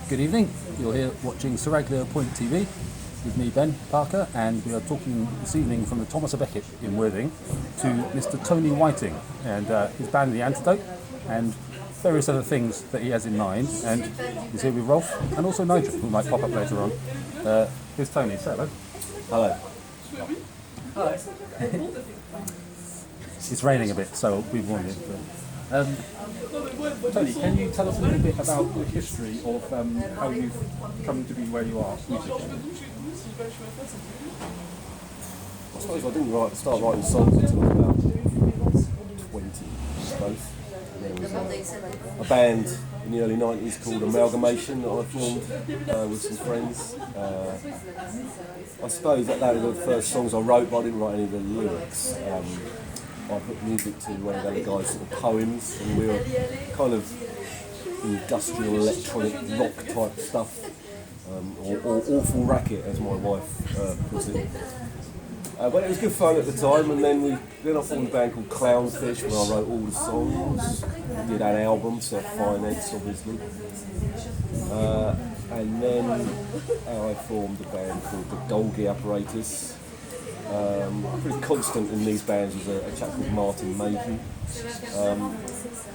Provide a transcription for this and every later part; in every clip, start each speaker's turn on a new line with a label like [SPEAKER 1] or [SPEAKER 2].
[SPEAKER 1] Good evening. You're here watching Seraglio Point TV with me, Ben Parker, and we are talking this evening from the Thomas à Becket in Worthing to Mr. Tony Whiting and his band, The Antidote, and various other things that he has in mind. And he's here with Rolf and also Nigel, who might pop up later on. Here's Tony. Say hello.
[SPEAKER 2] Hello.
[SPEAKER 3] Hello.
[SPEAKER 1] It's raining a bit, so we've warned you. Tony, can you tell us a little bit about the history of how you've come to be where you are musically?
[SPEAKER 2] I suppose I didn't start writing songs until I was about 20, I suppose. And there was a band in the early 90s called Amalgamation that I formed with some friends. I suppose that they were the first songs I wrote, but I didn't write any of the lyrics. I put music to one of the other guys' sort of poems, and we were kind of industrial electronic rock type stuff, or awful racket, as my wife puts it. But it was good fun at the time, and then I formed a band called Clownfish, where I wrote all the songs. We did an album, self-financed, obviously. And then I formed a band called the Golgi Apparatus. Pretty constant in these bands was a chap called Martin Mayhew.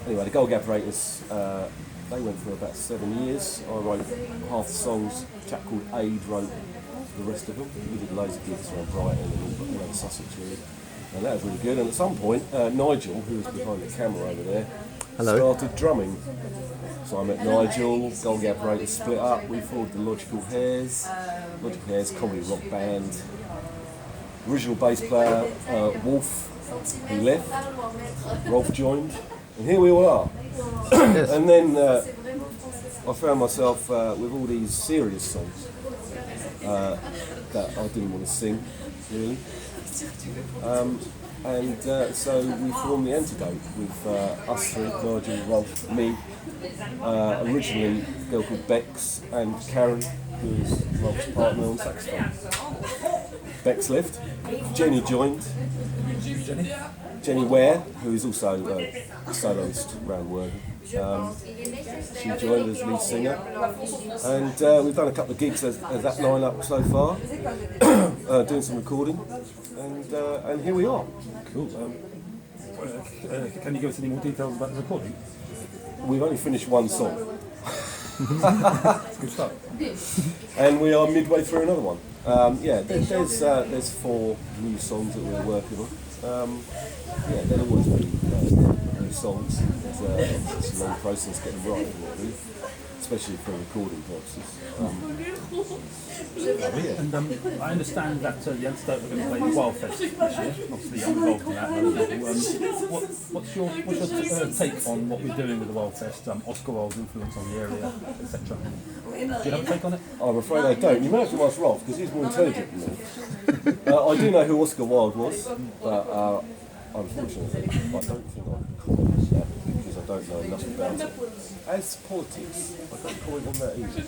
[SPEAKER 2] Anyway, the Golgi Apparatus, they went for about 7 years. I wrote half the songs. A chap called Aid wrote the rest of them. We did loads of gigs around Brighton and all around Sussex really. And that was really good. And at some point, Nigel, who was behind the camera over there, started drumming. So I met Nigel, Golgi Apparatus split up, we formed the Logical Hairs, comedy rock band. Original bass player, Wolf, he left, Rolf joined, and here we all are. Yes. And then I found myself with all these serious songs that I didn't want to sing, really. So we formed The Antidote with us three, Nigel, Rolf, me. Originally a girl called Bex and Karen, who was Rolf's partner on saxophone. Bex left, Jenny joined, Jenny Ware, who is also a soloist around Worthing. She joined as lead singer, and we've done a couple of gigs as that line-up so far, doing some recording, and here we are.
[SPEAKER 1] Cool. Can you give us any more details about the recording?
[SPEAKER 2] We've only finished one song.
[SPEAKER 1] Good stuff.
[SPEAKER 2] And we are midway through another one. There's 4 new songs that we're working on. There'll always be new songs. It's a long process getting right, really, especially for recording purposes.
[SPEAKER 1] And I understand that the Antidote are going to play the Wild Fest this year. Obviously, I'm involved in that. What's your take on what we're doing with the Wild Fest? Oscar Wilde's influence on the area, etc. Do you have a take on it? I'm
[SPEAKER 2] afraid I don't. You might have to ask Rolf, because he's more intelligent than me. I do know who Oscar Wilde was, but unfortunately, I don't think I can comment on that because I don't know enough about it. As politics, I can't comment on that either.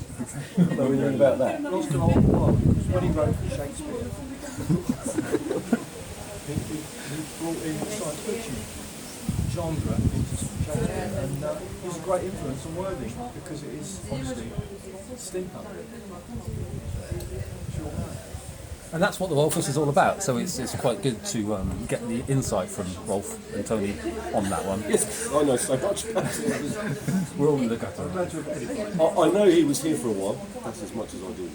[SPEAKER 2] I don't know anything about that.
[SPEAKER 3] Oscar Wilde, because when he wrote for Shakespeare, he brought in science fiction genre into Shakespeare, and it was a great influence on Worthing because it is obviously steampunk. Sure.
[SPEAKER 1] And that's what the Wild Fest is all about, so it's quite good to get the insight from Rolf and Tony on that one.
[SPEAKER 2] Yes, I know so much about it.
[SPEAKER 1] We're all in the gutter.
[SPEAKER 2] I know he was here for a while, that's as much as I do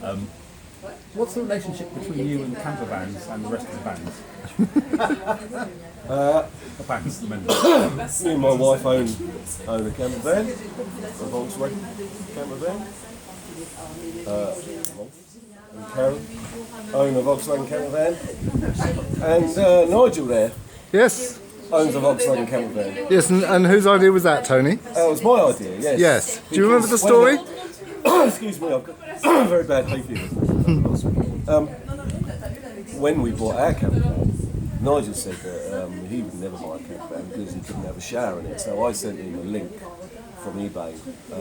[SPEAKER 2] know.
[SPEAKER 1] What's the relationship between you and camper vans and the rest of the bands? The bands, the members.
[SPEAKER 2] Me and my wife own a camper van, a Volkswagen camper van. And Karen own a Volkswagen camper van, and Nigel there,
[SPEAKER 4] yes,
[SPEAKER 2] owns a Volkswagen camper van.
[SPEAKER 4] Yes, and whose idea was that, Tony?
[SPEAKER 2] It was my idea. Yes.
[SPEAKER 4] Yes. Do you remember the story?
[SPEAKER 2] Excuse me, I've got very bad hay fever. When we bought our camper van, Nigel said that he would never buy a camper van because he couldn't have a shower in it. So I sent him a link from eBay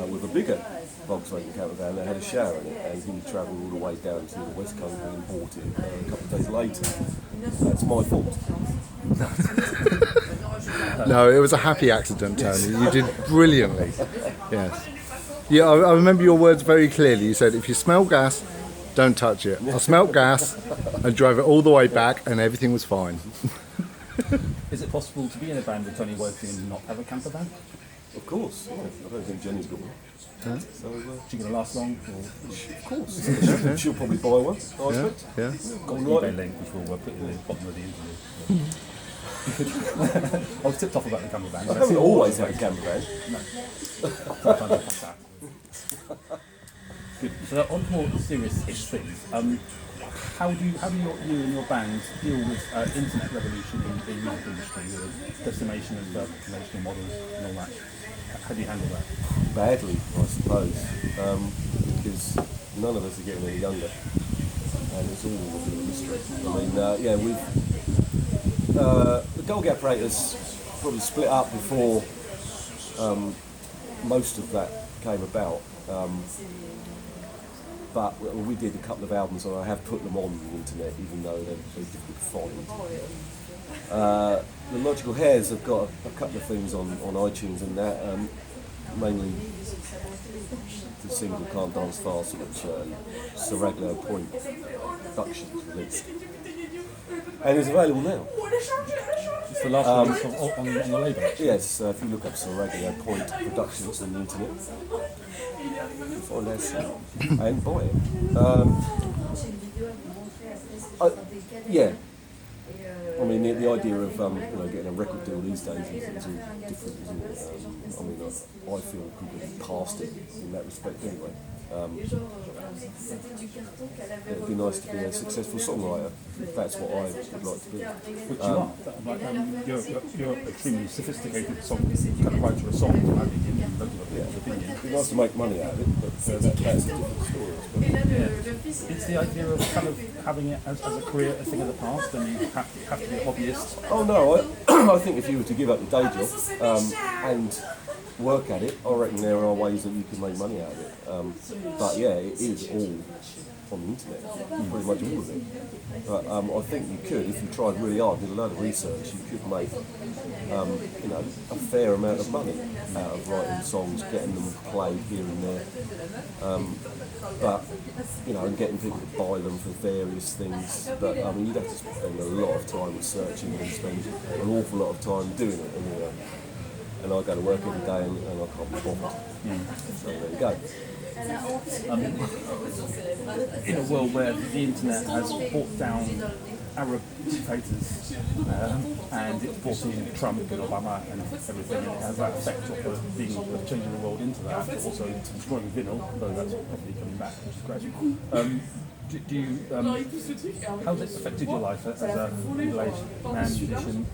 [SPEAKER 2] with a bigger Volkswagen camper van that had a shower in it, and he travelled all the way down to the West Country and bought it a couple of days later. That's my fault.
[SPEAKER 4] No, it was a happy accident, Tony. You did brilliantly. Yes. Yeah, I remember your words very clearly. You said, if you smell gas, don't touch it. I smelt gas and drove it all the way back and everything was fine.
[SPEAKER 1] Is it possible to be in a band with Tony Whiting and not have a camper van?
[SPEAKER 2] Of course, yeah. I don't think Jenny's got one.
[SPEAKER 4] Huh?
[SPEAKER 2] So,
[SPEAKER 1] Is she going to last long? Or
[SPEAKER 2] of course. She'll probably buy one, I expect.
[SPEAKER 4] Yeah.
[SPEAKER 1] got an eBay link which we'll put in the bottom of the interview. I was tipped off about the camper van.
[SPEAKER 2] I haven't always had a camper van.
[SPEAKER 1] Good. So on to more serious-ish things. How do you and your band deal with internet revolution in the music industry, with the decimation of relational models and all that? How do you handle that?
[SPEAKER 2] Badly, I suppose, because none of us are getting any younger, and it's all a bit of a mystery. I mean, the Golgi apparatus probably split up before most of that came about. But we did a couple of albums, and I have put them on the internet, even though they're very difficult to find. The Logical Hairs have got a couple of things on iTunes and that, mainly the single Can't Dance Fast, which Saraglio Point Productions released. And it's available now.
[SPEAKER 1] It's the last one on the label.
[SPEAKER 2] Yes, if you look up Saraglio Point Productions on the internet, you can find our song and buy it. Yeah. I mean, the idea of getting a record deal these days is all different, isn't it? I mean, I feel completely past it in that respect anyway. It'd be nice to be a successful songwriter, if that's what I would like to be.
[SPEAKER 1] Which you are. You're extremely sophisticated kind of writer of songs, I think, in people's opinion.
[SPEAKER 2] It'd be nice to make money out of it, but that's a different story.
[SPEAKER 1] It's the idea of kind of having it as a career, a thing of the past, and you have to be a hobbyist.
[SPEAKER 2] Oh no, I think if you were to give up your day job and work at it, I reckon there are ways that you can make money out of it. But yeah, it is all on the internet, pretty much all of it. But I think you could, if you tried really hard, did a load of research, you could make a fair amount of money out of writing songs, getting them played here and there. But and getting people to buy them for various things. But I mean, you'd have to spend a lot of time researching and spend an awful lot of time doing it. And I go to work every day and I can't be bothered. So there you go.
[SPEAKER 1] In a world where the internet has brought down Arab dictators and it's brought in Trump and Obama and everything, and it has that effect of changing the world into that, but also destroying vinyl, though that's probably coming back, which is great. Do you, how's it affected your life as a middle-aged man musician?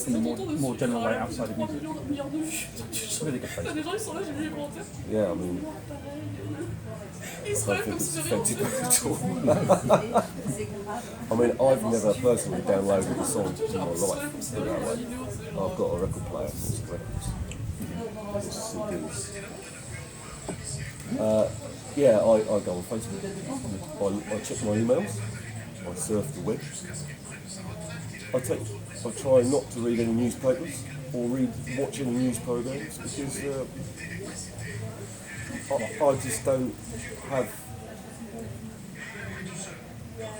[SPEAKER 1] In a more general way outside of music. Really good face.
[SPEAKER 2] Yeah, I mean, I don't think it's affected me at all. I mean, I've never personally downloaded a song in my life. I've got a record player and some records. CDs. Yeah, I go on Facebook. I check my emails. I surf the web. I try not to read any newspapers or watch any news programs because I just don't have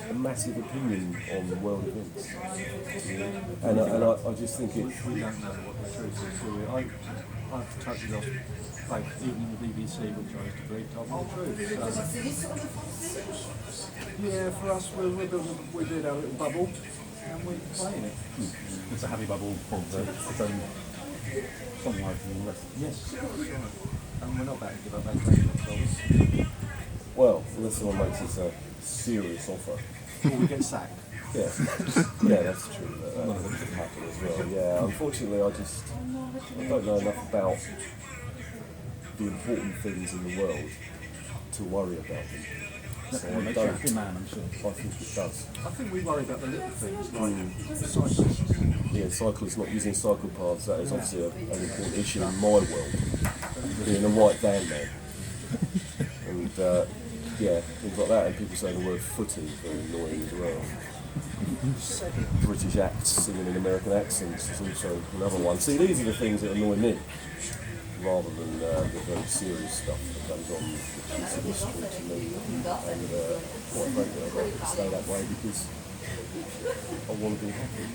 [SPEAKER 2] a massive opinion on world events. And I just think it.
[SPEAKER 3] We don't know what the truth is, do we? I've totally lost faith, even in the BBC, which I used to believe told me the truth. Yeah, for us, we did our little bubble. And we're playing it.
[SPEAKER 1] It's a happy bubble of its own songwriting and the rest.
[SPEAKER 3] Yes, that's right. And we're not about to give up that kind.
[SPEAKER 2] Well, unless someone makes us a serious offer.
[SPEAKER 3] Or we get sacked.
[SPEAKER 2] Yeah, yeah, that's true. That could happen as well. Yeah, unfortunately, I don't know enough about the important things in the world to worry about them. So I
[SPEAKER 1] makes you a happy man, I'm sure.
[SPEAKER 2] I think it does.
[SPEAKER 3] I think we worry about the little things, like cyclists.
[SPEAKER 2] Yeah, cyclists not using cycle paths, that is obviously an important issue in my world. Being a white van man. And yeah, things like that, and people saying the word footy is very annoying as well. British acts singing in American accents is also another one. See, these are the things that annoy me, rather than the very serious stuff that goes on, which is a mystery to me. And quite frankly, I'd like to stay that way because I want to be happy.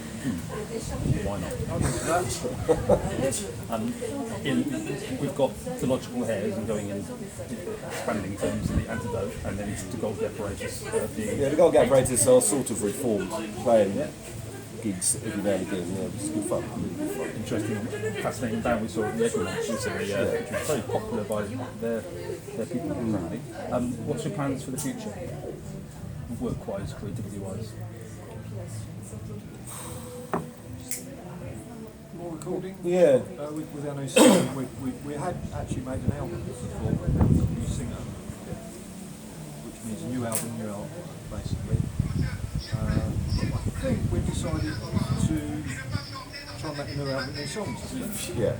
[SPEAKER 1] Why not? We've got the logical hairs and going in expanding terms of the Antidote, and then the Golgi apparatus being.
[SPEAKER 2] Yeah, the Golgi apparatus are sort of reformed, playing gigs every now and again. Yeah, it's good fun.
[SPEAKER 1] Interesting, fascinating band we saw at the Equinox recently, which was very popular by their people apparently. What's your plans for the future? Work-wise, creativity-wise?
[SPEAKER 3] More recording.
[SPEAKER 2] Yeah.
[SPEAKER 3] With our new singer, we had actually made an album before, new singer, which means new album, basically. I think we decided to try and make a new album, new songs.
[SPEAKER 2] Yeah.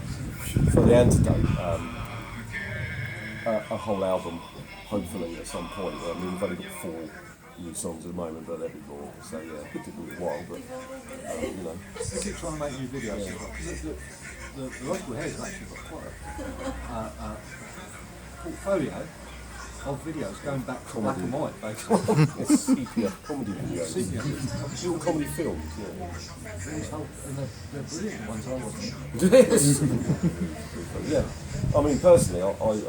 [SPEAKER 2] For the Antidote, a whole album, hopefully at some point. I mean, we've only got 4 new songs at the moment, but there'll be more. So yeah, it took a little while, but you know.
[SPEAKER 3] We keep trying to make new videos because the local hairs have actually got quite a portfolio of videos going back to black and white, basically.
[SPEAKER 2] It's sepia comedy videos.
[SPEAKER 3] Sepia.
[SPEAKER 2] All comedy films, yeah.
[SPEAKER 3] And they're brilliant ones, I watch.
[SPEAKER 2] Yes. Yeah. I mean, personally, I just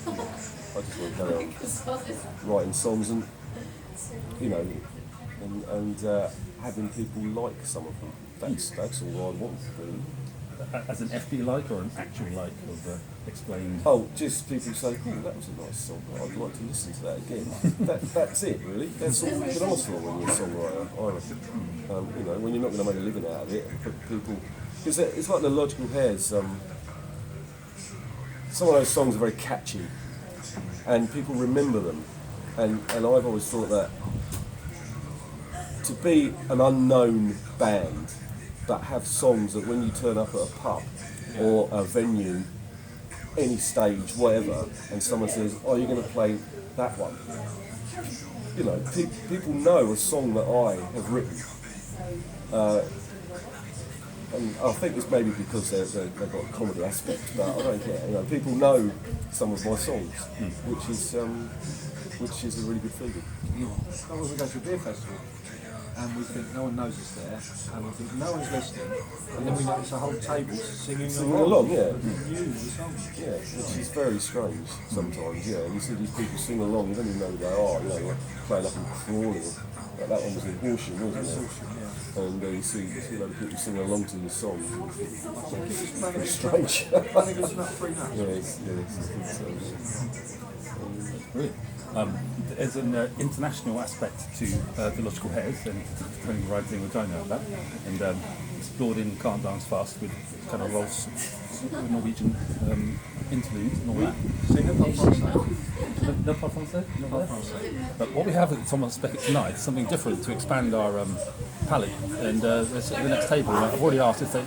[SPEAKER 2] want to carry on writing songs and, you know, and having people like some of them. That's all I want, really.
[SPEAKER 1] As an FB like or an actual like of explained?
[SPEAKER 2] Oh, just people say, oh, that was a nice song. I'd like to listen to that again. That's it, really. That's all you can ask for when you're a songwriter, I reckon. You know, when you're not going to make a living out of it, but people... Because it's like the Logical Hairs. Some of those songs are very catchy, and people remember them. And I've always thought that to be an unknown band that have songs that when you turn up at a pub or a venue, any stage, whatever, and someone says, oh, you're going to play that one. You know, people know a song that I have written. And I think it's maybe because they've got a comedy aspect, but I don't care. You know, people know some of my songs, which is a really good feeling.
[SPEAKER 3] Sometimes we go to a beer festival and we think no one knows us there, and we think no one's listening, and then we notice a whole table singing
[SPEAKER 2] along, yeah.
[SPEAKER 3] New songs.
[SPEAKER 2] Yeah, which is very strange sometimes, yeah. And you see these people sing along, you don't even know who they are, you know, like playing up in Crawley. Like that one was in Horsham, wasn't it?
[SPEAKER 3] Yeah.
[SPEAKER 2] And you see a lot of people singing along to the song.
[SPEAKER 3] I think it's just money.
[SPEAKER 2] It's strange.
[SPEAKER 3] Money goes not free nuts.
[SPEAKER 2] Yes.
[SPEAKER 1] Brilliant. There's an international aspect to the Logical Hairs and Tony Writing, which I know about, and explored in Can't Dance Fast with kind of Rolf's Norwegian interlude and all that.
[SPEAKER 3] Sing it, not français.
[SPEAKER 1] No pas français?
[SPEAKER 3] Not français.
[SPEAKER 1] But what we have at Thomas Beckett tonight is something different to expand our palette. And at the next table, I've already asked if they